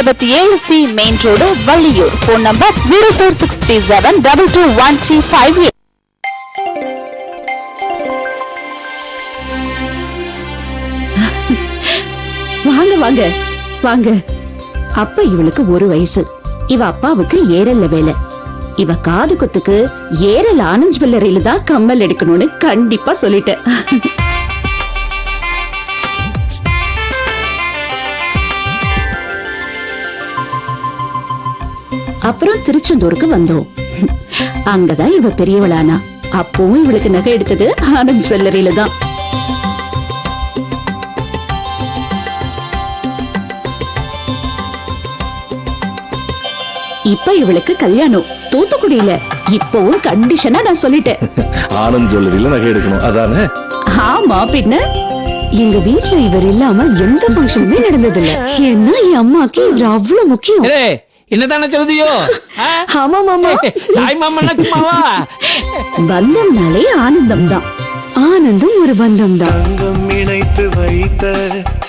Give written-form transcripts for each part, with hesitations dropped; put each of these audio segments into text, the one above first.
77C main road Valliyur. Phone number 04637221358. வாங்க வாங்க வாங்க. அப்ப இவளுக்கு 1 வயசு. இவ அப்பாவுக்கு ஏரல்ல வேலை. இவ காது குத்துக்கு ஏரல் ஆனந்த் ஜுவல்லரியில தான் கம்மல் எடுக்கணும்னு கண்டிப்பா சொல்லிட்டேன். அப்புறம் திருச்செந்தூருக்கு வந்தோம். அங்கதான் இவ பெரியவளானா. அப்பவும் இவளுக்கு நகை எடுத்தது ஆனந்த் ஜுவல்லரியில தான். இப்ப இவளுக்கு கல்யாணம் தூத்துக்குடியில. இப்பவும் கண்டிஷனா நான் சொல்லிட்டேன், ஆனந்த் ஜுவல்லரியில நகை எடுக்கணும். அதானே? ஆமா, பின்ன எங்க வீட்டுல இவர் இல்லாம எந்த ஃபங்க்ஷனுமே நடந்ததில்ல. ஏன்னா என் அம்மாக்கு இவர் அவ்வளவு முக்கியம். என்னதானே சொல்லுதியோ? ஆமா மாமா. தாய் மாமன்னா சும்மாவா? பந்தம்னாலே ஆனந்தம் தான். ஆனந்தம் ஒரு பந்தம் தான். தங்கம் இணைத்து வைத்த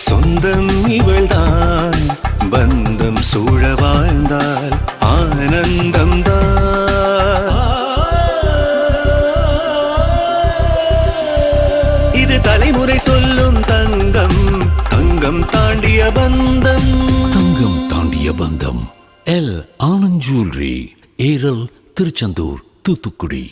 சொந்தம் இவள்தான். பந்தம் சூழ வாழ்ந்தால் ஆனந்தம் தான். இது தலைமுறை சொல்லும் தங்கம். தங்கம் தாண்டிய பந்தம். தங்கம் தாண்டிய பந்தம். L Anand jewellery, Eral, Tiruchendur, Thoothukudi.